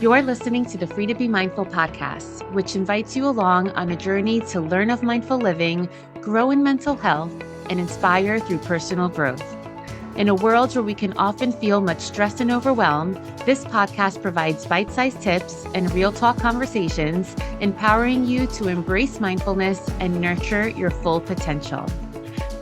You're listening to the Free to Be Mindful podcast, which invites you along on a journey to learn of mindful living, grow in mental health, and inspire through personal growth. In a world where we can often feel much stress and overwhelm, this podcast provides bite-sized tips and real talk conversations, empowering you to embrace mindfulness and nurture your full potential.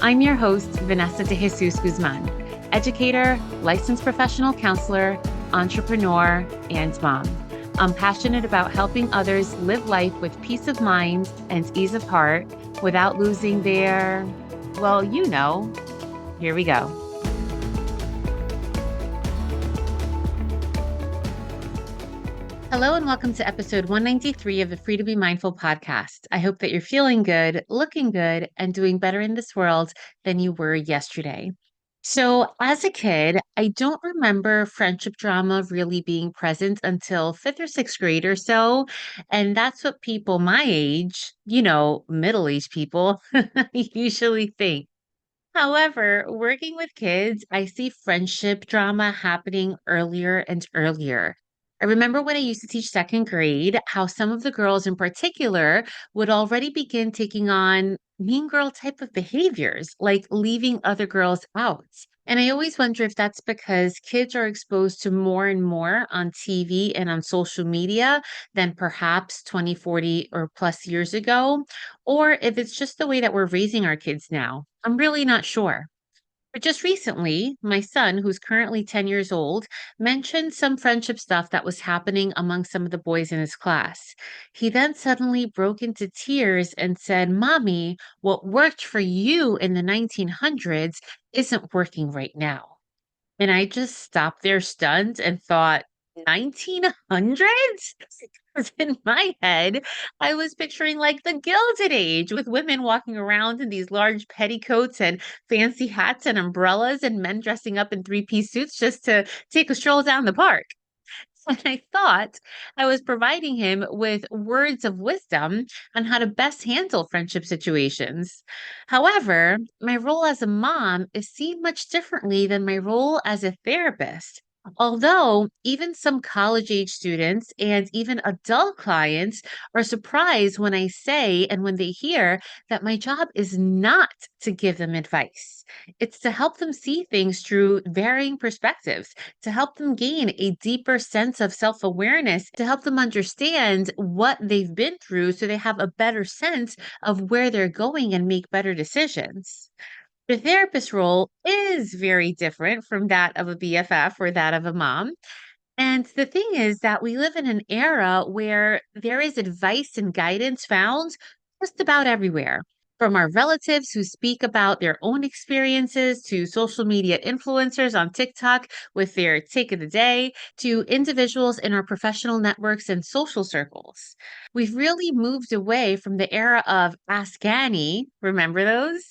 I'm your host, Vanessa De Jesus Guzman, educator, licensed professional counselor, entrepreneur, and mom. I'm passionate about helping others live life with peace of mind and ease of heart without losing their, here we go. Hello and welcome to episode 193 of the Free to Be Mindful podcast. I hope that you're feeling good, looking good, and doing better in this world than you were yesterday. So, as a kid, I don't remember friendship drama really being present until fifth or sixth grade or so. And that's what people my age, middle-aged people, usually think. However, working with kids, I see friendship drama happening earlier and earlier. I remember when I used to teach second grade, how some of the girls in particular would already begin taking on mean girl type of behaviors, like leaving other girls out. And I always wonder if that's because kids are exposed to more and more on TV and on social media than perhaps 20, 40, or plus years ago, or if it's just the way that we're raising our kids now. I'm really not sure. But just recently, my son, who's currently 10 years old, mentioned some friendship stuff that was happening among some of the boys in his class. He then suddenly broke into tears and said, Mommy, what worked for you in the 1900s isn't working right now. And I just stopped there stunned and thought, 1900s? Because in my head, I was picturing like the Gilded Age with women walking around in these large petticoats and fancy hats and umbrellas, and men dressing up in three-piece suits just to take a stroll down the park. And I thought I was providing him with words of wisdom on how to best handle friendship situations. However, my role as a mom is seen much differently than my role as a therapist. Although even some college age students and even adult clients are surprised when I say and when they hear that my job is not to give them advice. It's to help them see things through varying perspectives, to help them gain a deeper sense of self awareness, to help them understand what they've been through so they have a better sense of where they're going and make better decisions. The therapist role is very different from that of a BFF or that of a mom. And the thing is that we live in an era where there is advice and guidance found just about everywhere. From our relatives who speak about their own experiences to social media influencers on TikTok with their take of the day to individuals in our professional networks and social circles. We've really moved away from the era of Ask Annie. Remember those?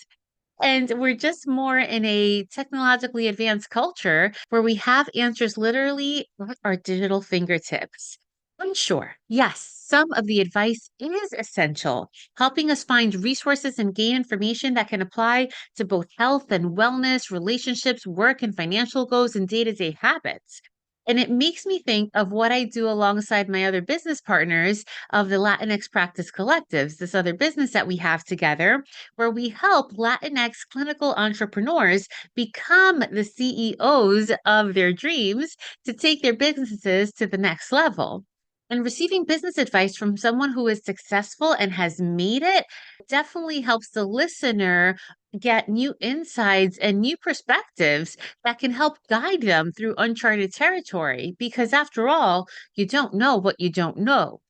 And we're just more in a technologically advanced culture where we have answers literally at our digital fingertips. I'm sure, yes, some of the advice is essential, helping us find resources and gain information that can apply to both health and wellness, relationships, work, and financial goals and day to day habits. And it makes me think of what I do alongside my other business partners of the Latinx Practice Collectives, this other business that we have together where we help Latinx clinical entrepreneurs become the CEOs of their dreams to take their businesses to the next level. And receiving business advice from someone who is successful and has made it definitely helps the listener get new insights and new perspectives that can help guide them through uncharted territory. Because after all, you don't know what you don't know.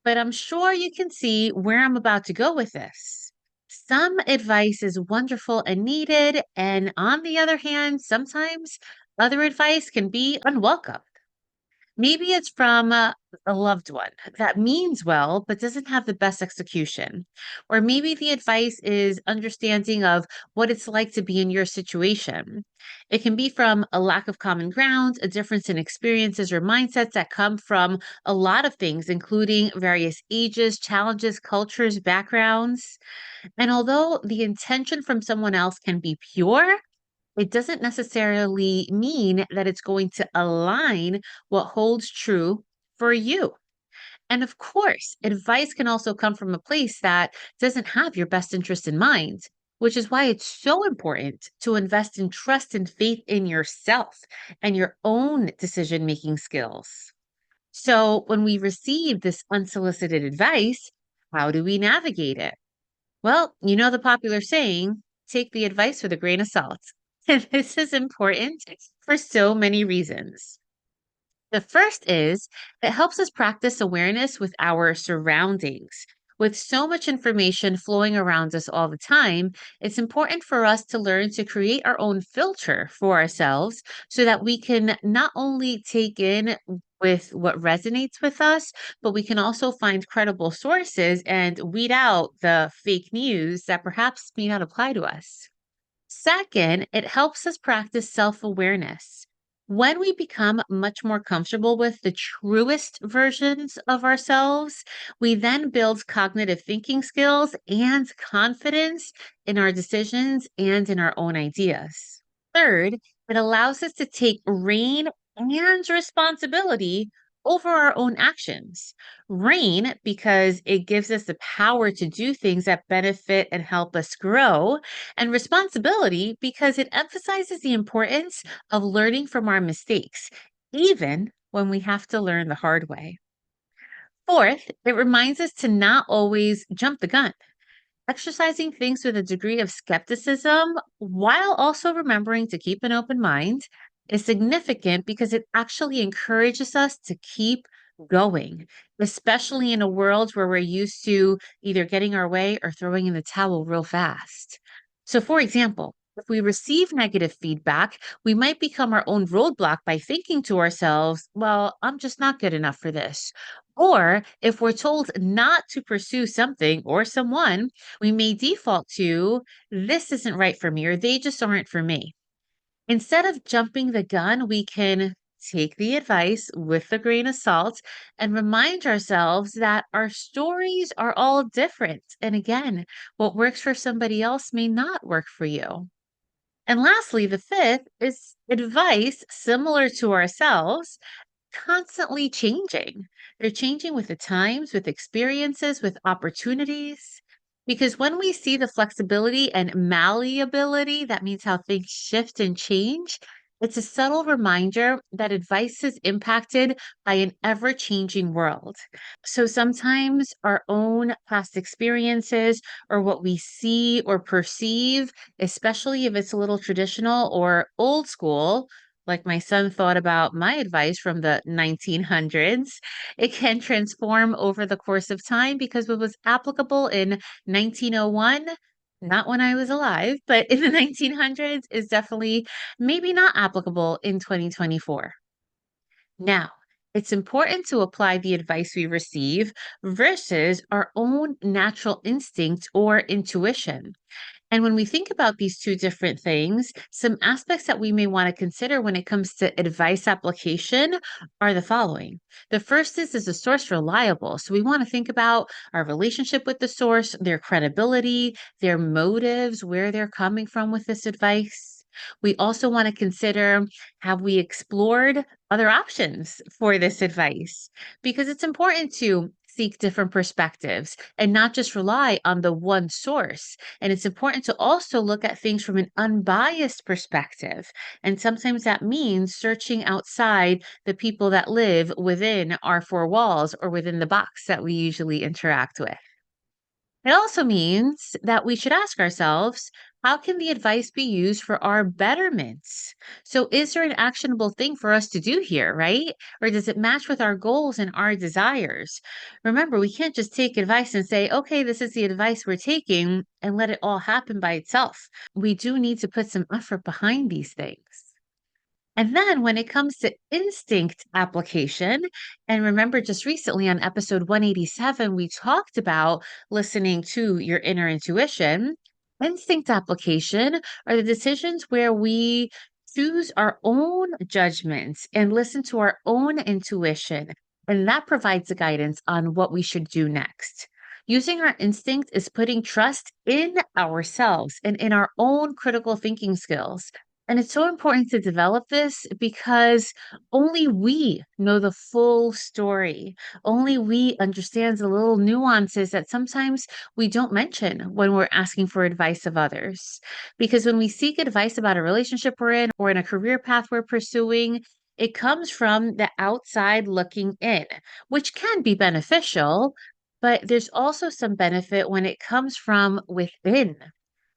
But I'm sure you can see where I'm about to go with this. Some advice is wonderful and needed, and on the other hand, sometimes other advice can be unwelcome. Maybe it's from a loved one that means well, but doesn't have the best execution. Or maybe the advice is understanding of what it's like to be in your situation. It can be from a lack of common ground, a difference in experiences or mindsets that come from a lot of things, including various ages, challenges, cultures, backgrounds. And although the intention from someone else can be pure, it doesn't necessarily mean that it's going to align what holds true for you. And of course, advice can also come from a place that doesn't have your best interest in mind, which is why it's so important to invest in trust and faith in yourself and your own decision making skills. So, when we receive this unsolicited advice, how do we navigate it? Well, you know the popular saying, take the advice with a grain of salt. And this is important for so many reasons. The first is it helps us practice awareness with our surroundings. With so much information flowing around us all the time, it's important for us to learn to create our own filter for ourselves so that we can not only take in with what resonates with us, but we can also find credible sources and weed out the fake news that perhaps may not apply to us. Second, it helps us practice self awareness. When we become much more comfortable with the truest versions of ourselves, we then build cognitive thinking skills and confidence in our decisions and in our own ideas. Third, it allows us to take reign and responsibility over our own actions. Reign because it gives us the power to do things that benefit and help us grow, and responsibility because it emphasizes the importance of learning from our mistakes, even when we have to learn the hard way. Fourth, it reminds us to not always jump the gun. Exercising things with a degree of skepticism while also remembering to keep an open mind is significant because it actually encourages us to keep going, especially in a world where we're used to either getting our way or throwing in the towel real fast. So, for example, if we receive negative feedback, we might become our own roadblock by thinking to ourselves, well, I'm just not good enough for this. Or if we're told not to pursue something or someone, we may default to, this isn't right for me, or they just aren't for me. Instead of jumping the gun, we can take the advice with a grain of salt and remind ourselves that our stories are all different. And again, what works for somebody else may not work for you. And lastly, the fifth is advice similar to ourselves constantly changing. They're changing with the times, with experiences, with opportunities. Because when we see the flexibility and malleability, that means how things shift and change. It's a subtle reminder that advice is impacted by an ever changing world. So sometimes our own past experiences or what we see or perceive, especially if it's a little traditional or old school, like my son thought about my advice from the 1900s, it can transform over the course of time because what was applicable in 1901, not when I was alive, but in the 1900s is definitely maybe not applicable in 2024. Now, it's important to apply the advice we receive versus our own natural instinct or intuition. And when we think about these two different things, some aspects that we may want to consider when it comes to advice application are the following. The first is the source reliable? So we want to think about our relationship with the source, their credibility, their motives, where they're coming from with this advice. We also want to consider, have we explored other options for this advice? Because it's important to seek different perspectives and not just rely on the one source. And it's important to also look at things from an unbiased perspective. And sometimes that means searching outside the people that live within our four walls or within the box that we usually interact with. It also means that we should ask ourselves, how can the advice be used for our betterments? So, is there an actionable thing for us to do here, right? Or does it match with our goals and our desires? Remember, we can't just take advice and say, okay, this is the advice we're taking and let it all happen by itself. We do need to put some effort behind these things. And then when it comes to instinct application, and remember just recently on episode 187, we talked about listening to your inner intuition. Instinct application are the decisions where we choose our own judgments and listen to our own intuition. And that provides the guidance on what we should do next. Using our instinct is putting trust in ourselves and in our own critical thinking skills. And it's so important to develop this because only we know the full story. Only we understand the little nuances that sometimes we don't mention when we're asking for advice of others. Because when we seek advice about a relationship we're in or in a career path we're pursuing, it comes from the outside looking in, which can be beneficial, but there's also some benefit when it comes from within.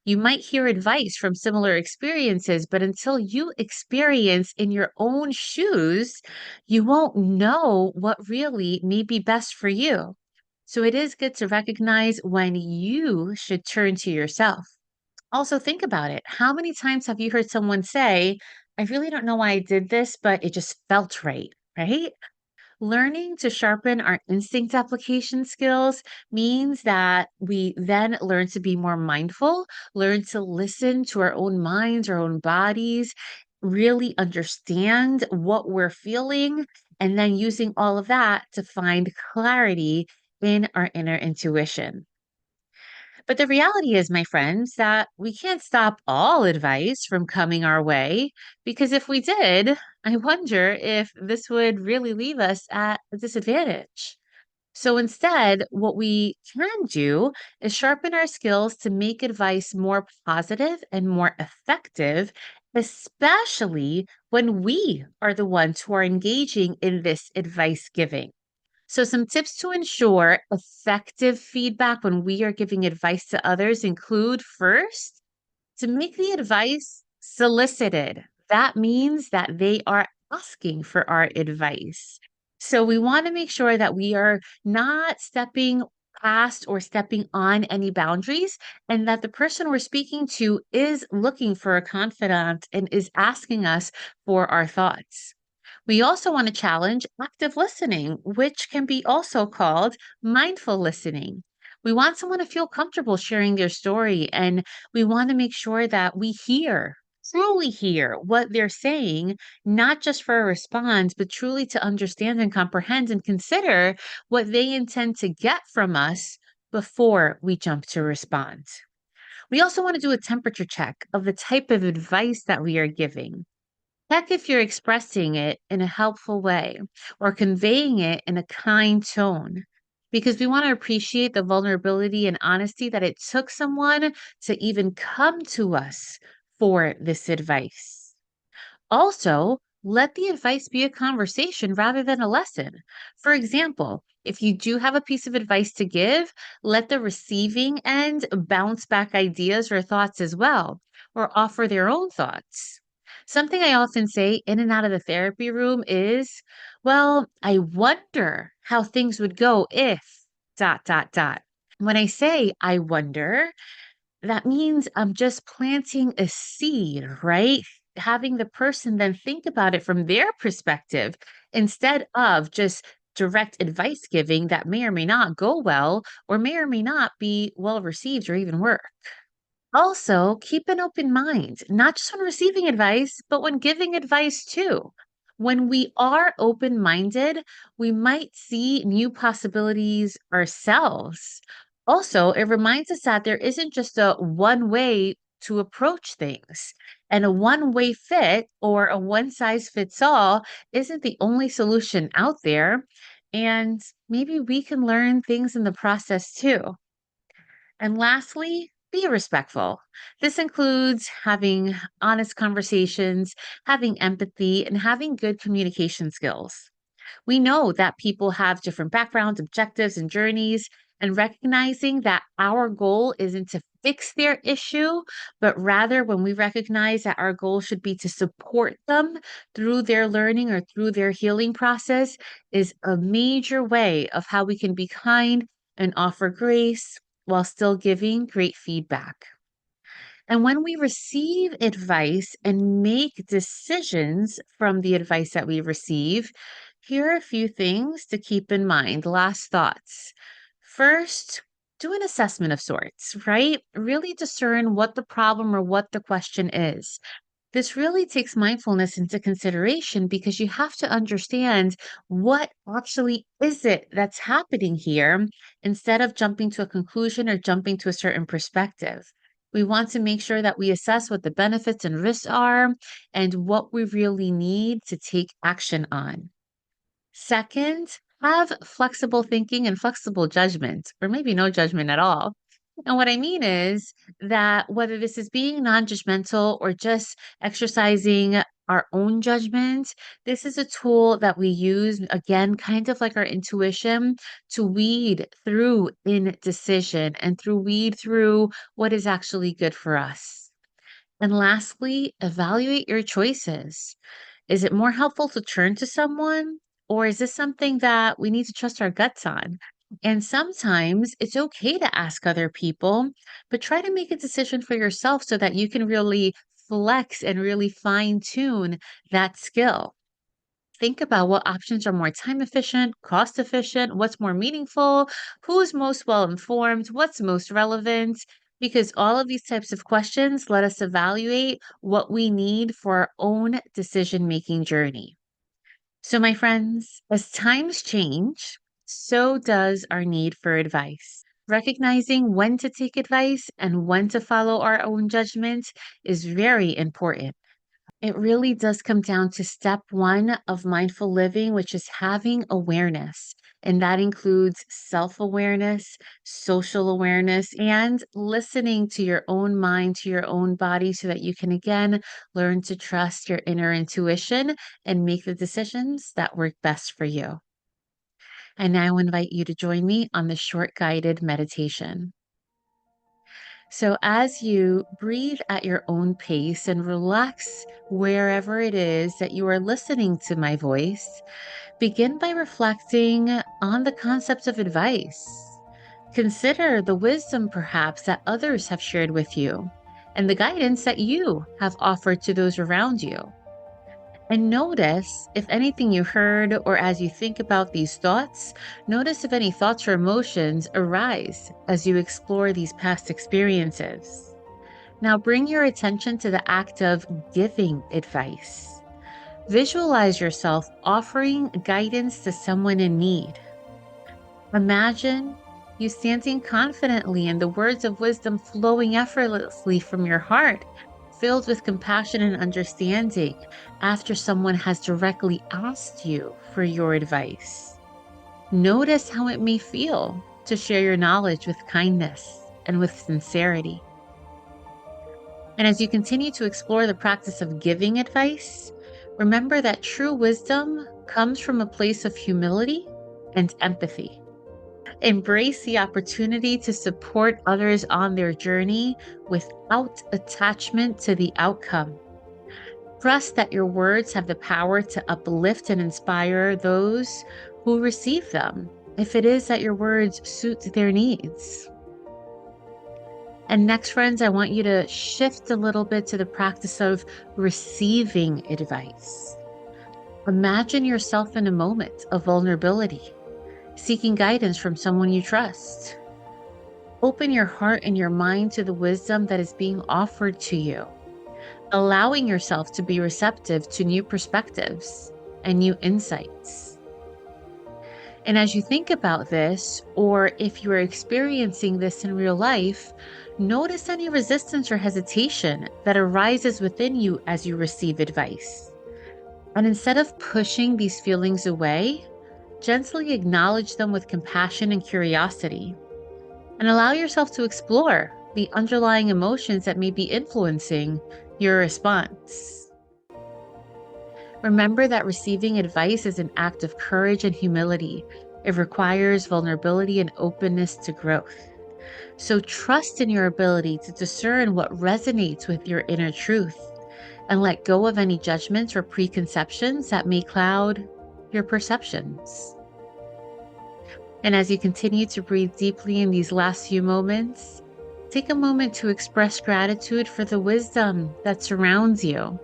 You might hear advice from similar experiences, but until you experience in your own shoes, you won't know what really may be best for you. So it is good to recognize when you should turn to yourself. Also, think about it. How many times have you heard someone say, I really don't know why I did this, but it just felt right, right? Learning to sharpen our instinct application skills means that we then learn to be more mindful, learn to listen to our own minds, our own bodies, really understand what we're feeling, and then using all of that to find clarity in our inner intuition. But the reality is, my friends, that we can't stop all advice from coming our way because if we did, I wonder if this would really leave us at a disadvantage. So instead, what we can do is sharpen our skills to make advice more positive and more effective, especially when we are the ones who are engaging in this advice giving. So, some tips to ensure effective feedback when we are giving advice to others include first, to make the advice solicited. That means that they are asking for our advice. So, we want to make sure that we are not stepping past or stepping on any boundaries, and that the person we're speaking to is looking for a confidant and is asking us for our thoughts. We also want to challenge active listening, which can be also called mindful listening. We want someone to feel comfortable sharing their story, and we want to make sure that we hear, truly hear what they're saying, not just for a response, but truly to understand and comprehend and consider what they intend to get from us before we jump to respond. We also want to do a temperature check of the type of advice that we are giving. Check if you're expressing it in a helpful way or conveying it in a kind tone, because we want to appreciate the vulnerability and honesty that it took someone to even come to us for this advice. Also, let the advice be a conversation rather than a lesson. For example, if you do have a piece of advice to give, let the receiving end bounce back ideas or thoughts as well, or offer their own thoughts. Something I often say in and out of the therapy room is, well, I wonder how things would go if dot, dot, dot. When I say I wonder, that means I'm just planting a seed, right? Having the person then think about it from their perspective instead of just direct advice giving that may or may not go well or may or may not be well received or even worse. Also, keep an open mind, not just when receiving advice, but when giving advice too. When we are open minded, we might see new possibilities ourselves. Also, it reminds us that there isn't just a one way to approach things, and a one way fit or a one size fits all isn't the only solution out there. And maybe we can learn things in the process too. And lastly, be respectful. This includes having honest conversations, having empathy, and having good communication skills. We know that people have different backgrounds, objectives, and journeys, and recognizing that our goal isn't to fix their issue, but rather when we recognize that our goal should be to support them through their learning or through their healing process is a major way of how we can be kind and offer grace while still giving great feedback. And when we receive advice and make decisions from the advice that we receive, here are a few things to keep in mind. Last thoughts. First, do an assessment of sorts, right? Really discern what the problem or what the question is. This really takes mindfulness into consideration because you have to understand what actually is it that's happening here instead of jumping to a conclusion or jumping to a certain perspective. We want to make sure that we assess what the benefits and risks are and what we really need to take action on. Second, have flexible thinking and flexible judgment, or maybe no judgment at all. And what I mean is that whether this is being non judgmental or just exercising our own judgment, this is a tool that we use, again, kind of like our intuition, to weed through indecision and through weed through what is actually good for us. And lastly, evaluate your choices. Is it more helpful to turn to someone, or is this something that we need to trust our guts on? And sometimes it's okay to ask other people, but try to make a decision for yourself so that you can really flex and really fine tune that skill. Think about what options are more time efficient, cost efficient, what's more meaningful, who's most well informed, what's most relevant, because all of these types of questions let us evaluate what we need for our own decision making journey. So, my friends, as times change, so does our need for advice. Recognizing when to take advice and when to follow our own judgment is very important. It really does come down to step one of mindful living, which is having awareness. And that includes self awareness, social awareness, and listening to your own mind, to your own body, so that you can again learn to trust your inner intuition and make the decisions that work best for you. I now invite you to join me on the short guided meditation. So, as you breathe at your own pace and relax wherever it is that you are listening to my voice, begin by reflecting on the concepts of advice. Consider the wisdom perhaps that others have shared with you and the guidance that you have offered to those around you. And notice if anything you heard, or as you think about these thoughts, notice if any thoughts or emotions arise as you explore these past experiences. Now bring your attention to the act of giving advice. Visualize yourself offering guidance to someone in need. Imagine you standing confidently and the words of wisdom flowing effortlessly from your heart, filled with compassion and understanding after someone has directly asked you for your advice. Notice how it may feel to share your knowledge with kindness and with sincerity. And as you continue to explore the practice of giving advice, remember that true wisdom comes from a place of humility and empathy. Embrace the opportunity to support others on their journey without attachment to the outcome. Trust that your words have the power to uplift and inspire those who receive them, if it is that your words suit their needs. And next, friends, I want you to shift a little bit to the practice of receiving advice. Imagine yourself in a moment of vulnerability, seeking guidance from someone you trust. Open your heart and your mind to the wisdom that is being offered to you, allowing yourself to be receptive to new perspectives and new insights. And as you think about this, or if you are experiencing this in real life, notice any resistance or hesitation that arises within you as you receive advice. And instead of pushing these feelings away, gently acknowledge them with compassion and curiosity, and allow yourself to explore the underlying emotions that may be influencing your response. Remember that receiving advice is an act of courage and humility. It requires vulnerability and openness to growth. So trust in your ability to discern what resonates with your inner truth and let go of any judgments or preconceptions that may cloud your perceptions. And as you continue to breathe deeply in these last few moments, take a moment to express gratitude for the wisdom that surrounds you.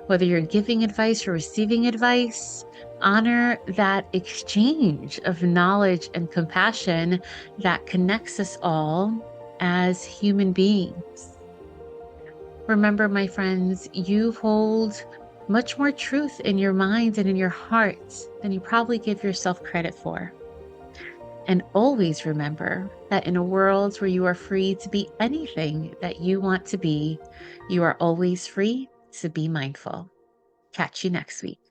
Whether you're giving advice or receiving advice, honor that exchange of knowledge and compassion that connects us all as human beings. Remember, my friends, you hold much more truth in your mind and in your heart than you probably give yourself credit for. And always remember that in a world where you are free to be anything that you want to be, you are always free to be mindful. Catch you next week.